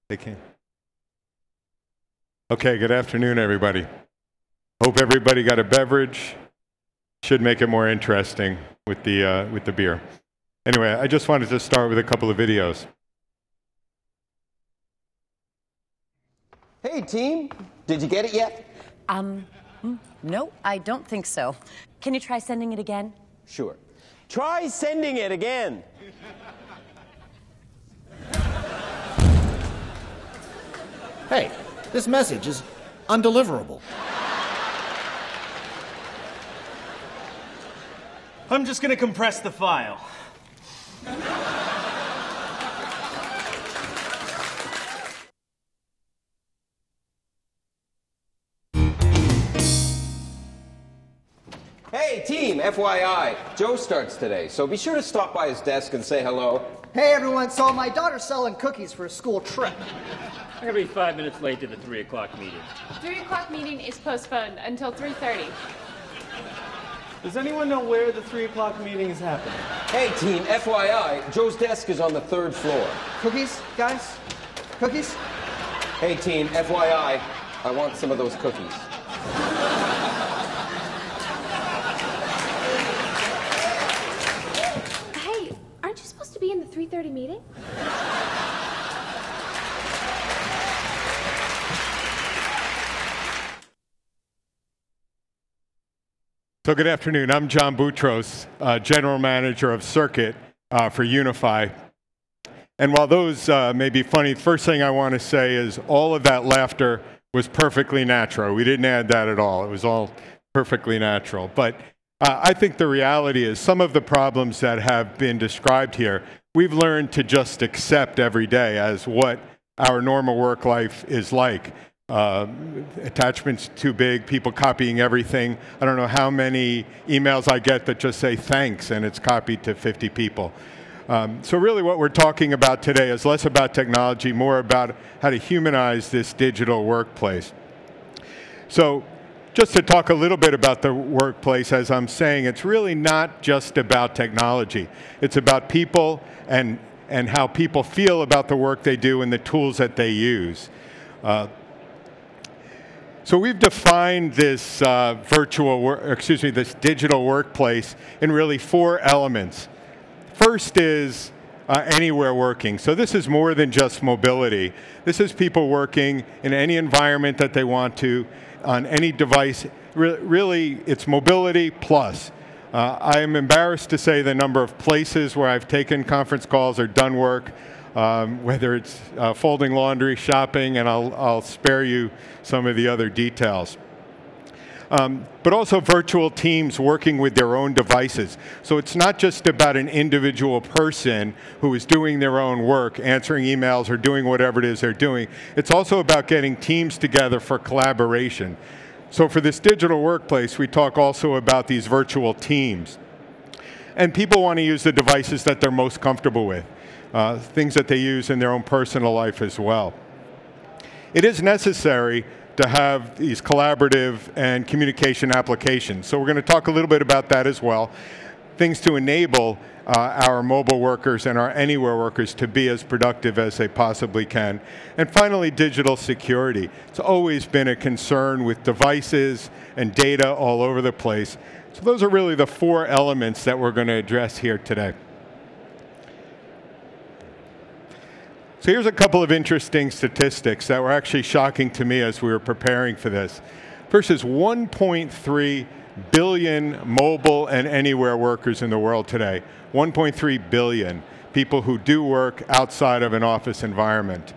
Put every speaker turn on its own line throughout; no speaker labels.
They came. Okay, good afternoon, everybody. Hope everybody got a beverage. Should make it more interesting with the beer. Anyway, I just wanted to start with a couple of videos.
Hey, team. Did you get it yet?
No, I don't think so. Can you try sending it again?
Sure. Try sending it again.
Hey, this message is undeliverable.
I'm just going to compress the file.
Hey, team, FYI, Joe starts today, so be sure to stop by his desk and say hello.
Hey, everyone, so my daughter's selling cookies for a school trip.
I'm going to be 5 minutes late to the 3 o'clock meeting.
3 o'clock meeting is postponed until 3:30.
Does anyone know where the 3 o'clock meeting is happening?
Hey, team, FYI, Joe's desk is on the 3rd floor.
Cookies, guys? Cookies?
Hey, team, FYI, I want some of those cookies.
Hey, aren't you supposed to be in the 3:30 meeting?
So good afternoon. I'm John Boutros, General Manager of Circuit for Unify. And while those may be funny, the first thing I want to say is all of that laughter was perfectly natural. We didn't add that at all. It was all perfectly natural. But I think the reality is some of the problems that have been described here, we've learned to just accept every day as what our normal work life is like. Attachments too big, people copying everything. I don't know how many emails I get that just say thanks and it's copied to 50 people. So really what we're talking about today is less about technology, more about how to humanize this digital workplace. So just to talk a little bit about the workplace, as I'm saying, it's really not just about technology. It's about people and how people feel about the work they do and the tools that they use. So we've defined this this digital workplace in really 4 elements. First is anywhere working. So this is more than just mobility. This is people working in any environment that they want to, on any device. Really, it's mobility plus. I am embarrassed to say the number of places where I've taken conference calls or done work, whether it's folding laundry, shopping, and I'll spare you some of the other details. But also virtual teams working with their own devices. So it's not just about an individual person who is doing their own work, answering emails or doing whatever it is they're doing. It's also about getting teams together for collaboration. So for this digital workplace, we talk also about these virtual teams. And people want to use the devices that they're most comfortable with. Things that they use in their own personal life as well. It is necessary to have these collaborative and communication applications. So we're going to talk a little bit about that as well. Things to enable our mobile workers and our anywhere workers to be as productive as they possibly can. And finally, digital security. It's always been a concern with devices and data all over the place. So those are really the 4 elements that we're going to address here today. So here's a couple of interesting statistics that were actually shocking to me as we were preparing for this. First is 1.3 billion mobile and anywhere workers in the world today. 1.3 billion people who do work outside of an office environment.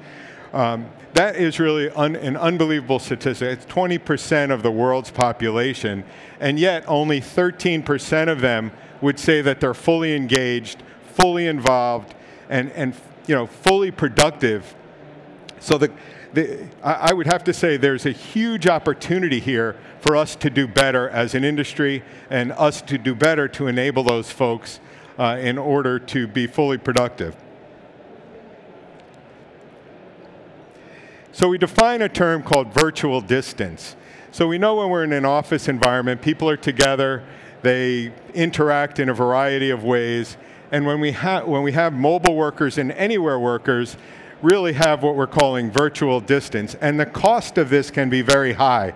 That is really an unbelievable statistic. It's 20% of the world's population, and yet only 13% of them would say that they're fully engaged, fully involved, and fully productive. So I would have to say there's a huge opportunity here for us to do better as an industry and us to do better to enable those folks in order to be fully productive. So we define a term called virtual distance. So we know when we're in an office environment, people are together, they interact in a variety of ways, and when we have mobile workers and anywhere workers, really have what we're calling virtual distance. And the cost of this can be very high.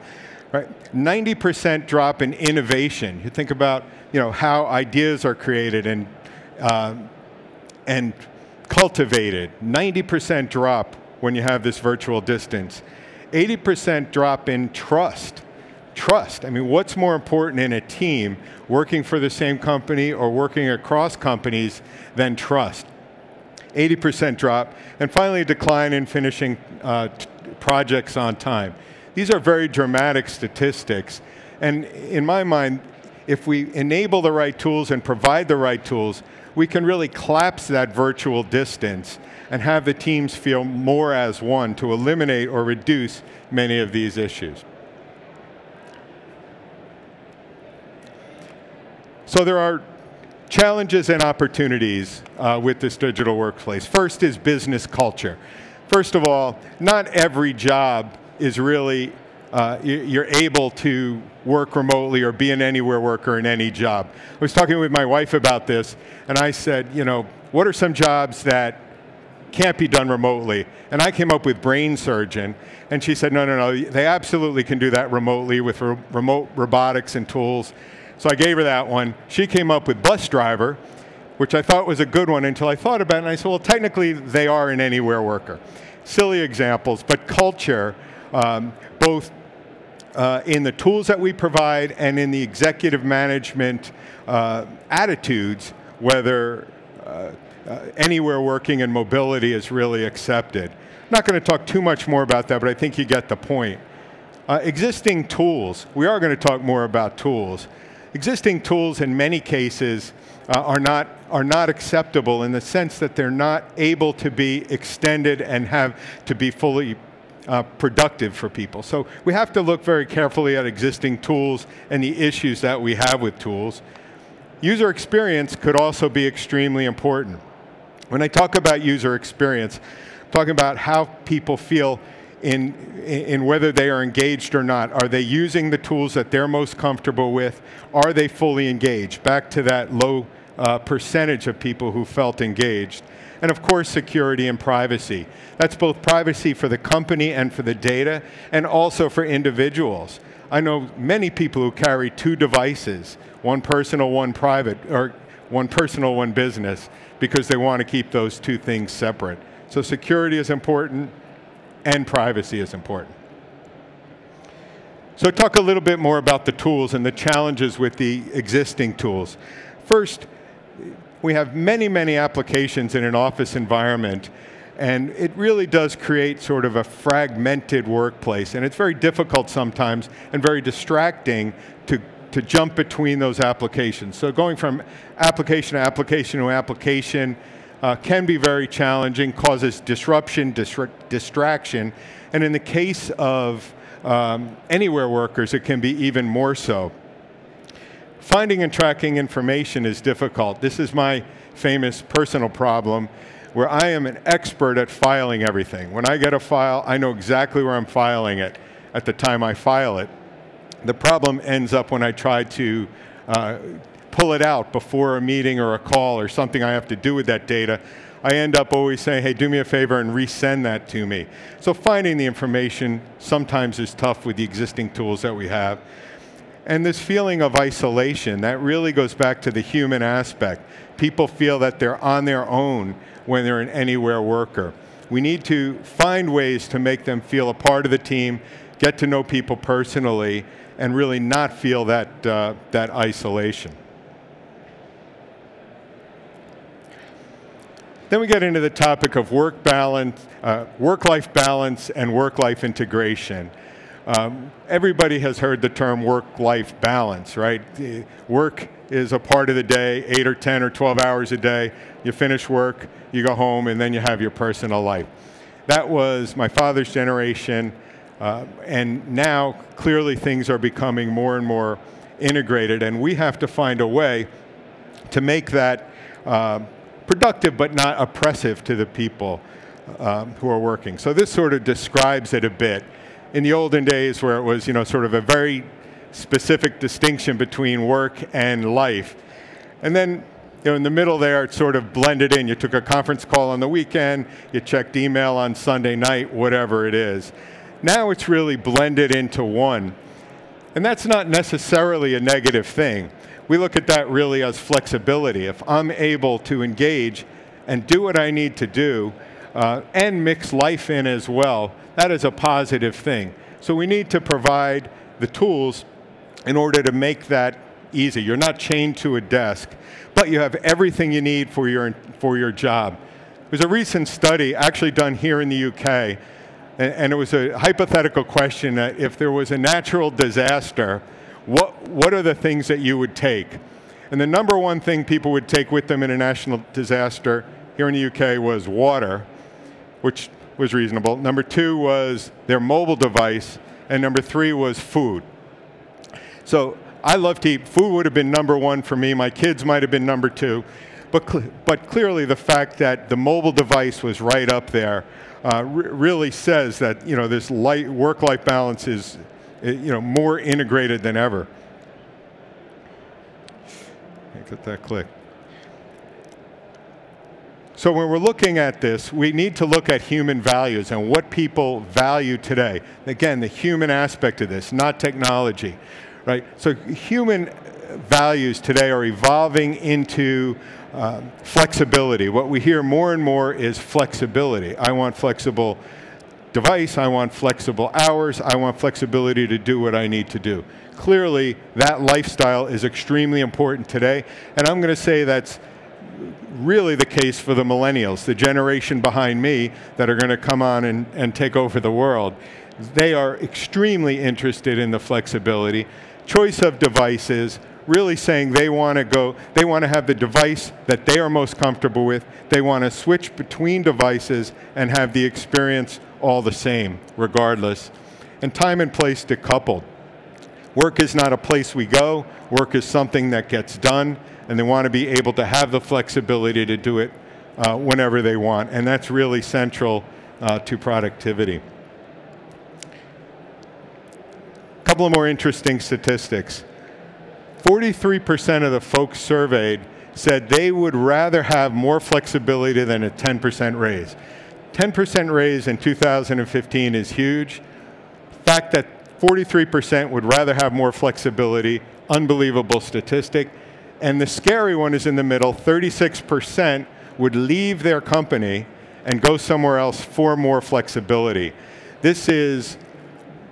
Right? 90% drop in innovation. You think about how ideas are created and cultivated. 90% drop when you have this virtual distance. 80% drop in trust. Trust. I mean, what's more important in a team working for the same company or working across companies than trust? 80% drop. And finally, a decline in finishing projects on time. These are very dramatic statistics. And in my mind, if we enable the right tools and provide the right tools, we can really collapse that virtual distance and have the teams feel more as one to eliminate or reduce many of these issues. So there are challenges and opportunities with this digital workplace. First is business culture. First of all, not every job is really, you're able to work remotely or be an anywhere worker in any job. I was talking with my wife about this, and I said, what are some jobs that can't be done remotely? And I came up with brain surgeon, and she said, no, they absolutely can do that remotely with remote robotics and tools. So I gave her that one. She came up with bus driver, which I thought was a good one until I thought about it, and I said, well, technically they are an anywhere worker. Silly examples, but culture, both in the tools that we provide and in the executive management attitudes, whether anywhere working and mobility is really accepted. I'm not going to talk too much more about that, but I think you get the point. Existing tools, we are going to talk more about tools. Existing tools in many cases are not acceptable in the sense that they're not able to be extended and have to be fully productive for people. So we have to look very carefully at existing tools and the issues that we have with tools. User experience could also be extremely important. When I talk about user experience, I'm talking about how people feel in whether they are engaged or not. Are they using the tools that they're most comfortable with? Are they fully engaged? Back to that low percentage of people who felt engaged. And of course, security and privacy. That's both privacy for the company and for the data, and also for individuals. I know many people who carry two devices, one personal, one private, or one personal, one business, because they want to keep those two things separate. So security is important, and privacy is important. So talk a little bit more about the tools and the challenges with the existing tools. First, we have many, many applications in an office environment, and it really does create sort of a fragmented workplace, and it's very difficult sometimes and very distracting to jump between those applications. So going from application to application to application can be very challenging, causes disruption, distraction, and in the case of anywhere workers, it can be even more so. Finding and tracking information is difficult. This is my famous personal problem, where I am an expert at filing everything. When I get a file, I know exactly where I'm filing it at the time I file it. The problem ends up when I try to pull it out before a meeting or a call or something I have to do with that data. I end up always saying, hey, do me a favor and resend that to me. So finding the information sometimes is tough with the existing tools that we have. And this feeling of isolation, that really goes back to the human aspect. People feel that they're on their own when they're an anywhere worker. We need to find ways to make them feel a part of the team, get to know people personally, and really not feel that, that isolation. Then we get into the topic of work-life balance and work-life integration. Everybody has heard the term work-life balance, right? Work is a part of the day, 8 or 10 or 12 hours a day. You finish work, you go home, and then you have your personal life. That was my father's generation, and now clearly things are becoming more and more integrated, and we have to find a way to make that productive but not oppressive to the people who are working. So this sort of describes it a bit. In the olden days where it was, sort of a very specific distinction between work and life. And then in the middle there, it's sort of blended in. You took a conference call on the weekend, you checked email on Sunday night, whatever it is. Now it's really blended into one. And that's not necessarily a negative thing. We look at that really as flexibility. If I'm able to engage and do what I need to do and mix life in as well, that is a positive thing. So we need to provide the tools in order to make that easy. You're not chained to a desk, but you have everything you need for your job. There's a recent study actually done here in the UK, and it was a hypothetical question that if there was a natural disaster, what are the things that you would take? And the number one thing people would take with them in a national disaster here in the UK was water, which was reasonable. Number two was their mobile device, and number three was food. So I love to eat. Food would have been number one for me. My kids might have been number two. But clearly the fact that the mobile device was right up there really says that this work-life balance is more integrated than ever. Get that click. So when we're looking at this, we need to look at human values and what people value today. Again, the human aspect of this, not technology. Right? So human values today are evolving into flexibility. What we hear more and more is flexibility. I want flexible device, I want flexible hours, I want flexibility to do what I need to do. Clearly, that lifestyle is extremely important today, and I'm going to say that's really the case for the millennials, the generation behind me that are going to come on and take over the world. They are extremely interested in the flexibility. Choice of devices, really saying they want to have the device that they are most comfortable with. They want to switch between devices and have the experience all the same, regardless. And time and place decoupled. Work is not a place we go. Work is something that gets done, and they want to be able to have the flexibility to do it whenever they want. And that's really central to productivity. A couple of more interesting statistics. 43% of the folks surveyed said they would rather have more flexibility than a 10% raise. 10% raise in 2015 is huge. The fact that 43% would rather have more flexibility, unbelievable statistic. And the scary one is in the middle. 36% would leave their company and go somewhere else for more flexibility. This is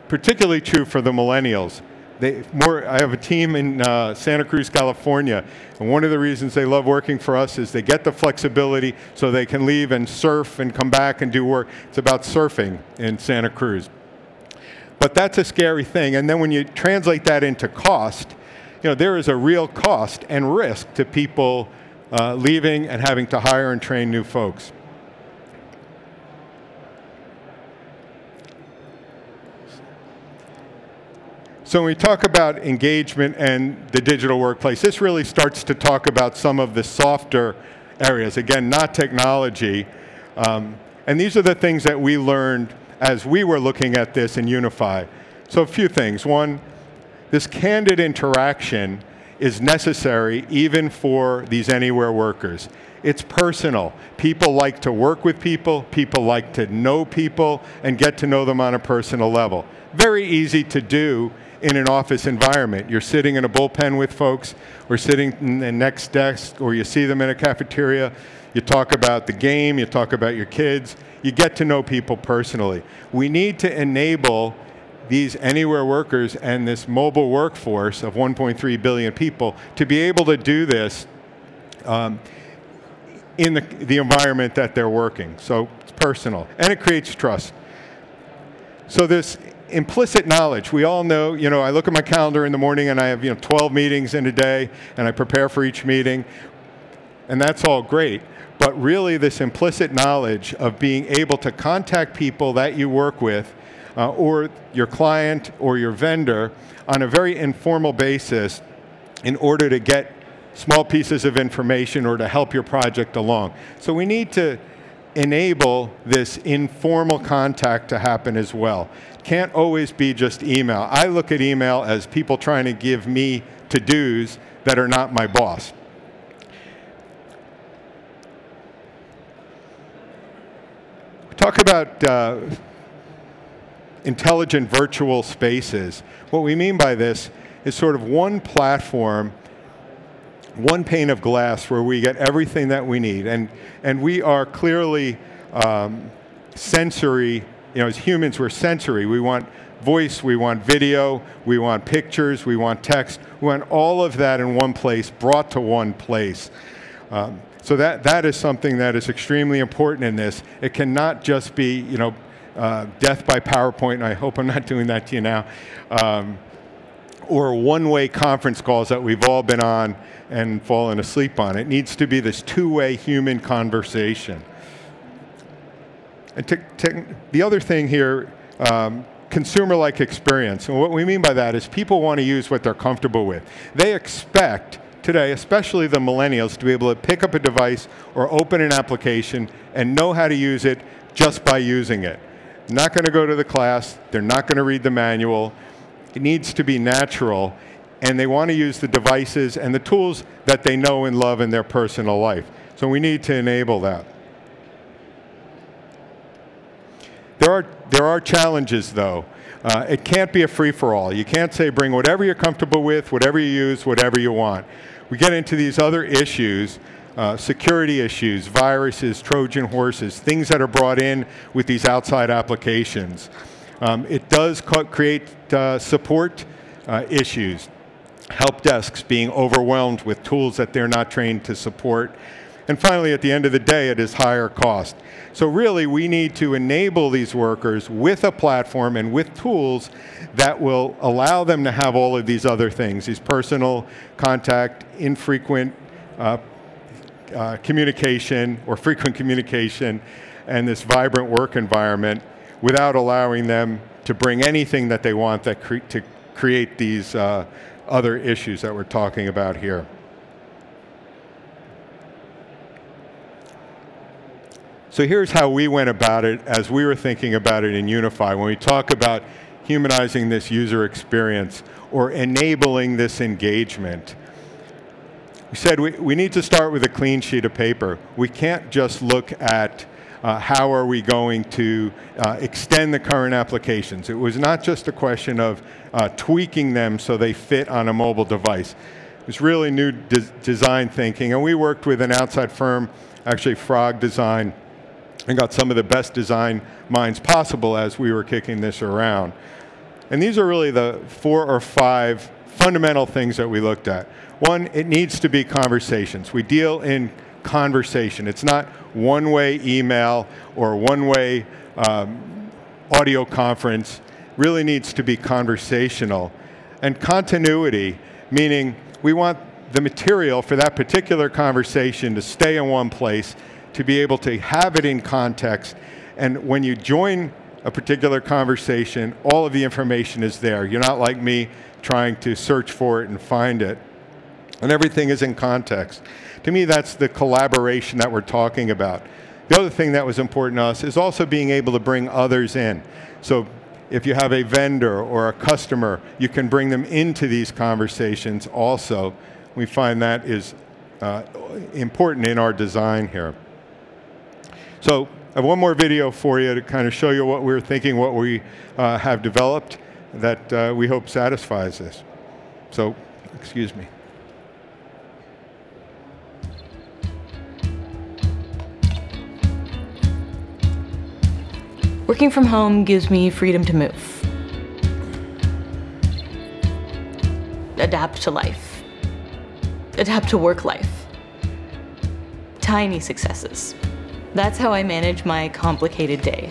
particularly true for the millennials. I have a team in Santa Cruz, California, and one of the reasons they love working for us is they get the flexibility so they can leave and surf and come back and do work. It's about surfing in Santa Cruz. But that's a scary thing, and then when you translate that into cost, there is a real cost and risk to people leaving and having to hire and train new folks. So when we talk about engagement and the digital workplace, this really starts to talk about some of the softer areas. Again, not technology. And these are the things that we learned as we were looking at this in Unify. So a few things. One, this candid interaction is necessary even for these anywhere workers. It's personal. People like to work with people. People like to know people and get to know them on a personal level. Very easy to do in an office environment. You're sitting in a bullpen with folks, or sitting in the next desk, or you see them in a cafeteria. You talk about the game, you talk about your kids. You get to know people personally. We need to enable these anywhere workers and this mobile workforce of 1.3 billion people to be able to do this in the environment that they're working. So it's personal, and it creates trust. So this implicit knowledge, we all know, I look at my calendar in the morning and I have 12 meetings in a day, and I prepare for each meeting, and that's all great. But really this implicit knowledge of being able to contact people that you work with or your client or your vendor on a very informal basis in order to get small pieces of information or to help your project along. So we need to enable this informal contact to happen as well. Can't always be just email. I look at email as people trying to give me to-dos that are not my boss. talk about intelligent virtual spaces. What we mean by this is sort of one platform, one pane of glass where we get everything that we need. And we are clearly sensory, as humans, we're sensory. We want voice, we want video, we want pictures, we want text. We want all of that in one place, brought to one place. So that is something that is extremely important in this. It cannot just be, death by PowerPoint, and I hope I'm not doing that to you now, or one-way conference calls that we've all been on and fallen asleep on. It needs to be this two-way human conversation. And the other thing here, consumer-like experience. And what we mean by that is people want to use what they're comfortable with. They expect today, especially the millennials, to be able to pick up a device or open an application and know how to use it just by using it. Not going to go to the class. They're not going to read the manual. It needs to be natural. And they want to use the devices and the tools that they know and love in their personal life. So we need to enable that. There are challenges, though. It can't be a free-for-all. You can't say bring whatever you're comfortable with, whatever you use, whatever you want. We get into these other issues, security issues, viruses, Trojan horses, things that are brought in with these outside applications. It does create support issues, help desks being overwhelmed with tools that they're not trained to support. And finally, at the end of the day, it is higher cost. So really, we need to enable these workers with a platform and with tools that will allow them to have all of these other things, these personal contact, infrequent communication or frequent communication, and this vibrant work environment without allowing them to bring anything that they want to create these other issues that we're talking about here. So here's how we went about it as we were thinking about it in Unify. When we talk about humanizing this user experience or enabling this engagement, we said we need to start with a clean sheet of paper. We can't just look at how are we going to extend the current applications. It was not just a question of tweaking them so they fit on a mobile device. It was really new design thinking, and we worked with an outside firm, actually Frog Design, and got some of the best design minds possible as we were kicking this around. And these are really the 4 or 5 fundamental things that we looked at. One, it needs to be conversations. We deal in conversation. It's not one-way email or one-way audio conference. Really needs to be conversational. And continuity, meaning we want the material for that particular conversation to stay in one place, to be able to have it in context. And when you join a particular conversation, all of the information is there. You're not like me trying to search for it and find it. And everything is in context. To me, that's the collaboration that we're talking about. The other thing that was important to us is also being able to bring others in. So if you have a vendor or a customer, you can bring them into these conversations also. We find that is important in our design here. So I have one more video for you to kind of show you what we're thinking, what we have developed that we hope satisfies this. So, excuse me.
Working from home gives me freedom to move, adapt to life, adapt to work life. Tiny successes. That's how I manage my complicated day.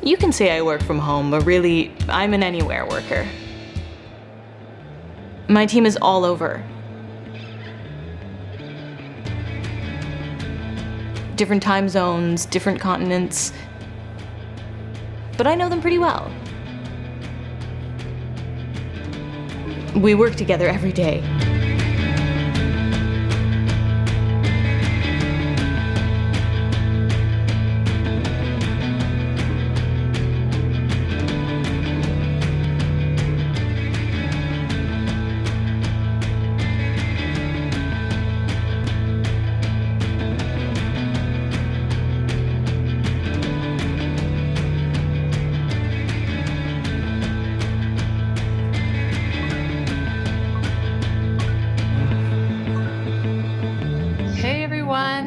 You can say I work from home, but really, I'm an anywhere worker. My team is all over. Different time zones, different continents, but I know them pretty well. We work together every day.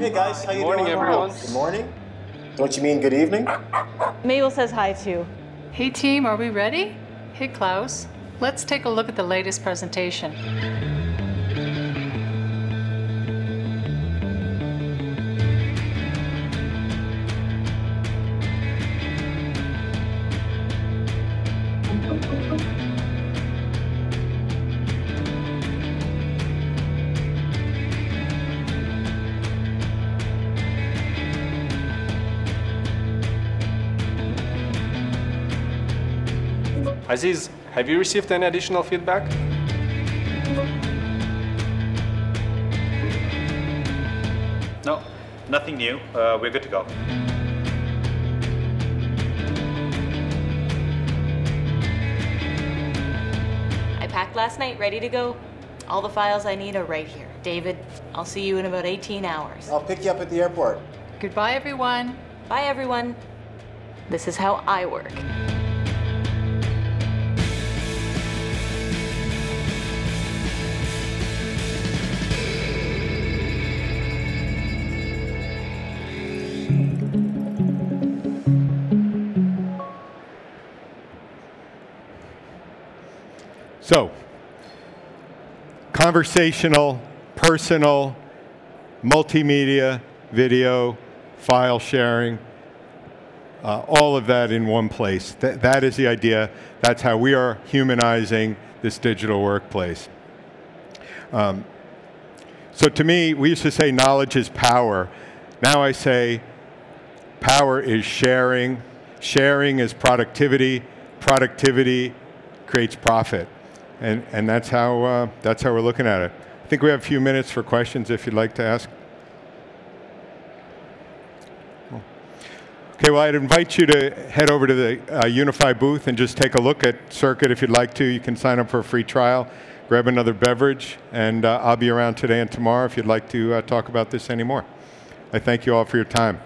Hey guys, how you
Morning,
doing?
everyone.
Good morning. Don't you mean good evening?
Mabel says hi too.
Hey team, are we ready? Hey Klaus, let's take a look at the latest presentation.
Aziz, have you received any additional feedback?
No, nothing new. We're good to go.
I packed last night, ready to go. All the files I need are right here. David, I'll see you in about 18 hours.
I'll pick you up at the airport.
Goodbye everyone.
Bye everyone. This is how I work.
So, conversational, personal, multimedia, video, file sharing, all of that in one place. That is the idea. That's how we are humanizing this digital workplace. So to me, we used to say knowledge is power. Now I say power is sharing. Sharing is productivity. Productivity creates profit. And that's how we're looking at it. I think we have a few minutes for questions if you'd like to ask. Okay, well, I'd invite you to head over to the Unify booth and just take a look at Circuit if you'd like to. You can sign up for a free trial, grab another beverage, and I'll be around today and tomorrow if you'd like to talk about this anymore. I thank you all for your time.